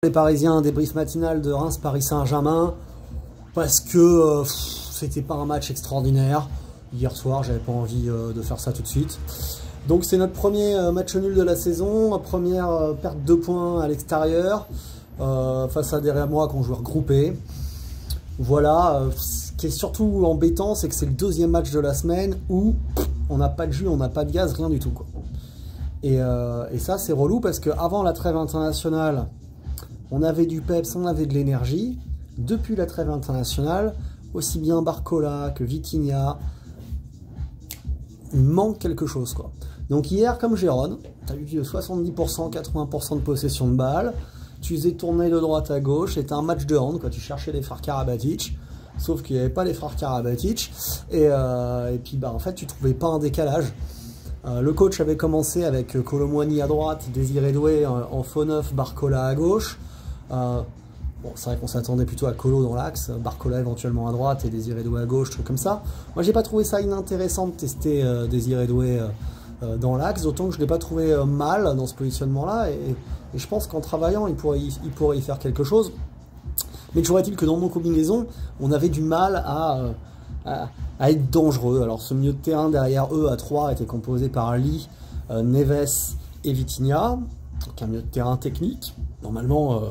Les Parisiens, débrief matinal de Reims-Paris Saint-Germain, parce que c'était pas un match extraordinaire. Hier soir, j'avais pas envie de faire ça tout de suite. Donc c'est notre premier match nul de la saison, première perte de points à l'extérieur, face à des Rémois qui ont joué regroupés. Voilà, ce qui est surtout embêtant, c'est que c'est le deuxième match de la semaine où on n'a pas de jus, on n'a pas de gaz, rien du tout, quoi. Et ça, c'est relou parce qu'avant la trêve internationale, on avait du peps, on avait de l'énergie. Depuis la trêve internationale, aussi bien Barcola que Vitinha, il manque quelque chose, quoi. Donc hier, comme Gérone, tu as eu 70%, 80% de possession de balle, tu faisais tourner de droite à gauche, c'était un match de hand, quoi. Tu cherchais les frères Karabatic, sauf qu'il n'y avait pas les frères Karabatic, et puis bah, en fait, tu trouvais pas un décalage. Le coach avait commencé avec Kolo Muani à droite, Désiré Doué en faux neuf, Barcola à gauche. Bon, c'est vrai qu'on s'attendait plutôt à Kolo dans l'axe, Barcola éventuellement à droite et Désiré Doué à gauche, truc comme ça. Moi, j'ai pas trouvé ça inintéressant de tester Désiré Doué dans l'axe, d'autant que je l'ai pas trouvé mal dans ce positionnement-là, et je pense qu'en travaillant, il pourrait y faire quelque chose. Mais toujours est-il que dans nos combinaisons, on avait du mal à être dangereux. Alors ce milieu de terrain derrière eux à 3 était composé par Lee, Neves et Vitinha, donc un milieu de terrain technique, normalement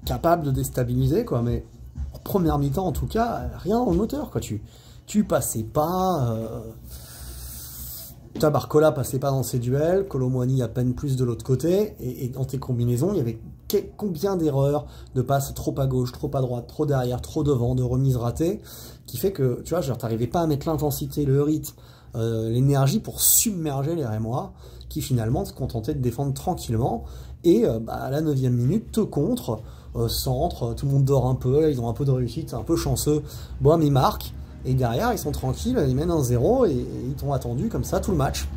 capable de déstabiliser, quoi, mais en première mi-temps en tout cas, rien dans le moteur, quoi. Tu passais pas, Barcola passait pas dans ses duels, Kolo Muani à peine plus de l'autre côté, et dans tes combinaisons, il y avait combien d'erreurs, de passes trop à gauche, trop à droite, trop derrière, trop devant, de remises ratées, qui fait que, tu vois, genre, t'arrivais pas à mettre l'intensité, le rythme, l'énergie pour submerger les Rémois, qui finalement se contentaient de défendre tranquillement, et bah, à la 9e minute, te contre, centre, tout le monde dort un peu, ils ont un peu de réussite, c'est un peu chanceux, bon, mais ils marquent, et derrière, ils sont tranquilles, ils mènent 1-0, et ils t'ont attendu comme ça tout le match.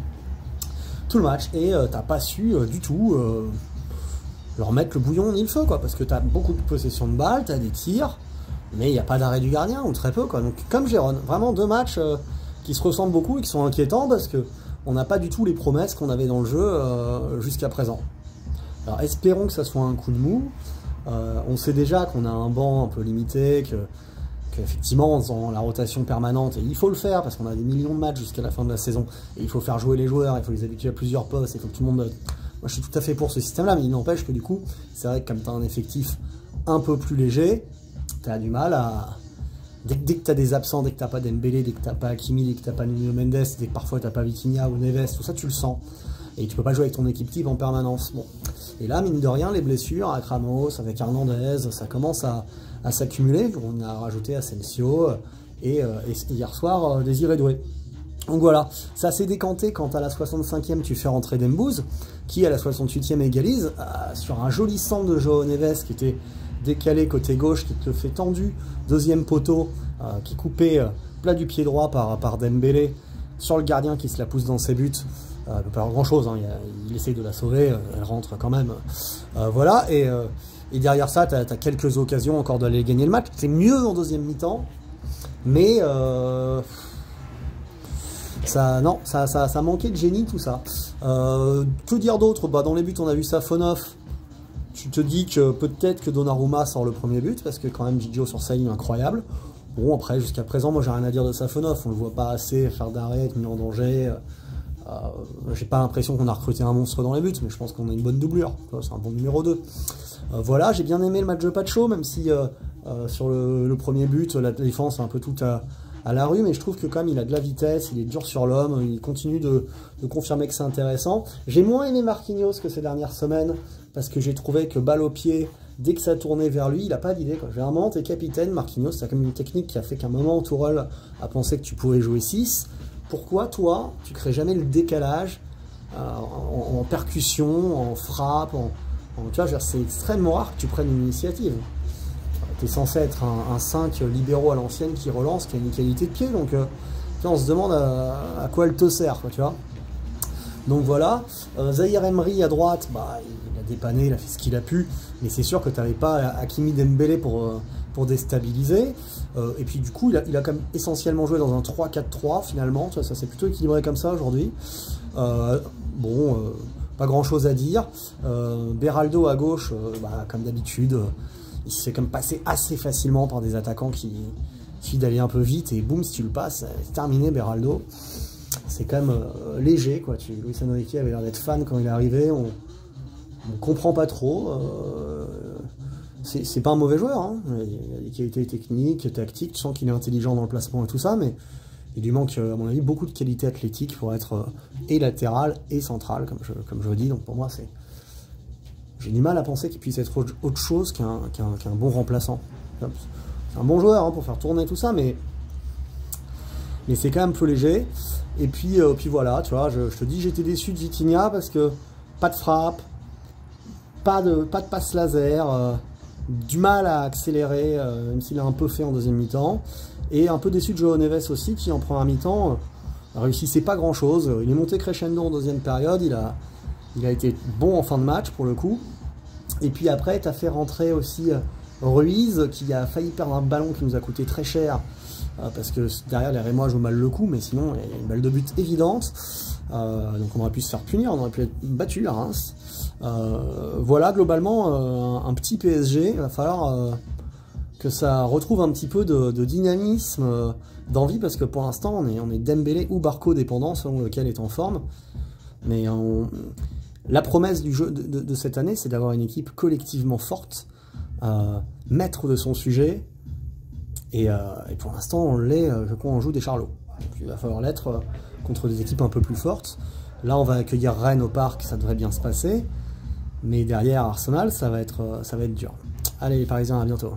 Tout le match, et t'as pas su du tout leur mettre le bouillon ni le feu, quoi, parce que t'as beaucoup de possession de balles, t'as des tirs, mais il n'y a pas d'arrêt du gardien, ou très peu, quoi. Donc, comme Gérone, vraiment deux matchs qui se ressemblent beaucoup et qui sont inquiétants, parce que on n'a pas du tout les promesses qu'on avait dans le jeu jusqu'à présent. Alors, espérons que ça soit un coup de mou. On sait déjà qu'on a un banc un peu limité, qu'effectivement, dans la rotation permanente, et il faut le faire, parce qu'on a des millions de matchs jusqu'à la fin de la saison, et il faut faire jouer les joueurs, il faut les habituer à plusieurs postes, il faut que tout le monde... Moi, je suis tout à fait pour ce système-là, mais il n'empêche que du coup, c'est vrai que comme tu as un effectif un peu plus léger, tu as du mal à... Dès que tu as des absents, dès que tu n'as pas Dembélé, dès que tu n'as pas Hakimi, dès que tu n'as pas Nuno Mendes, dès que parfois tu n'as pas Vitinha ou Neves, tout ça, tu le sens. Et tu peux pas jouer avec ton équipe type en permanence. Bon. Et là, mine de rien, les blessures, avec Ramos, avec Hernandez, ça commence à s'accumuler. On a rajouté Asensio et hier soir, Désiré Doué. Donc voilà, ça s'est décanté quand à la 65e tu fais rentrer Dembouz, qui à la 68e égalise, sur un joli centre de João Neves qui était décalé côté gauche, qui te fait tendu, deuxième poteau, qui coupait plat du pied droit par Dembélé, sur le gardien qui se la pousse dans ses buts. Il ne peut pas faire grand chose, hein. Il essaye de la sauver, elle rentre quand même. Voilà, et derrière ça, tu as quelques occasions encore d'aller gagner le match. C'est mieux en deuxième mi-temps, mais... Ça manquait de génie, tout ça. Que dire d'autre? Bah, dans les buts, on a vu Safonov. Tu te dis que peut-être que Donnarumma sort le premier but, parce que quand même Gigio sur sa ligne, incroyable. Bon, après, jusqu'à présent, moi j'ai rien à dire de Safonov. On le voit pas assez faire d'arrêt, être mis en danger. J'ai pas l'impression qu'on a recruté un monstre dans les buts, mais je pense qu'on a une bonne doublure. C'est un bon numéro 2. Voilà, j'ai bien aimé le match de Pacho, même si sur le premier but, la défense est un peu tout à la rue, mais je trouve que quand même il a de la vitesse, il est dur sur l'homme, il continue de confirmer que c'est intéressant. J'ai moins aimé Marquinhos que ces dernières semaines, parce que j'ai trouvé que balle au pied, dès que ça tournait vers lui, il n'a pas d'idée, quoi. Généralement, t'es capitaine, Marquinhos, c'est comme une technique qui a fait qu'à un moment, Tourelle a pensé que tu pouvais jouer 6. Pourquoi, toi, tu crées jamais le décalage en percussion, en frappe, tu vois, c'est extrêmement rare que tu prennes une initiative. Tu es censé être un 5 libéraux à l'ancienne qui relance, qui a une qualité de pied, donc on se demande à quoi elle te sert, quoi, tu vois. Donc voilà, Zahir Emery à droite, bah, il a dépanné, il a fait ce qu'il a pu, mais c'est sûr que tu n'avais pas Hakimi Dembélé pour déstabiliser, et puis du coup il a quand même essentiellement joué dans un 3-4-3 finalement, ça s'est plutôt équilibré comme ça aujourd'hui. Bon, pas grand chose à dire. Beraldo à gauche, comme d'habitude, il se fait comme passer assez facilement par des attaquants qui suffit d'aller un peu vite et boum, si tu le passes, c'est terminé. Beraldo, c'est quand même léger, quoi. Luis Enrique avait l'air d'être fan quand il est arrivé, on comprend pas trop. C'est pas un mauvais joueur, hein. Il a des qualités techniques, tactiques, tu sens qu'il est intelligent dans le placement et tout ça, mais il lui manque, à mon avis, beaucoup de qualités athlétiques pour être et latéral et central, comme je dis. Donc pour moi, j'ai du mal à penser qu'il puisse être autre chose qu'un bon remplaçant. C'est un bon joueur, hein, pour faire tourner tout ça, mais c'est quand même peu léger. Et puis voilà, tu vois, je te dis, j'étais déçu de Vitinha parce que pas de frappe, pas de passe laser, du mal à accélérer, même s'il a un peu fait en deuxième mi-temps. Et un peu déçu de João Neves aussi, qui en première mi-temps réussissait pas grand-chose. Il est monté crescendo en deuxième période, il a été bon en fin de match pour le coup. Et puis après, tu as fait rentrer aussi Ruiz, qui a failli perdre un ballon qui nous a coûté très cher, parce que derrière les Rémois jouent mal le coup, mais sinon il y a une balle de but évidente. Donc on aurait pu se faire punir, on aurait pu être battu à Reims. Voilà, globalement, un petit PSG. Il va falloir que ça retrouve un petit peu de dynamisme, d'envie, parce que pour l'instant on est Dembélé ou Barco dépendant, selon lequel est en forme. Mais la promesse du jeu de cette année, c'est d'avoir une équipe collectivement forte, maître de son sujet, et pour l'instant on l'est, je crois, on joue des charlots. Donc, il va falloir l'être contre des équipes un peu plus fortes. Là on va accueillir Rennes au parc, ça devrait bien se passer, mais derrière Arsenal ça va être dur. Allez les Parisiens, à bientôt.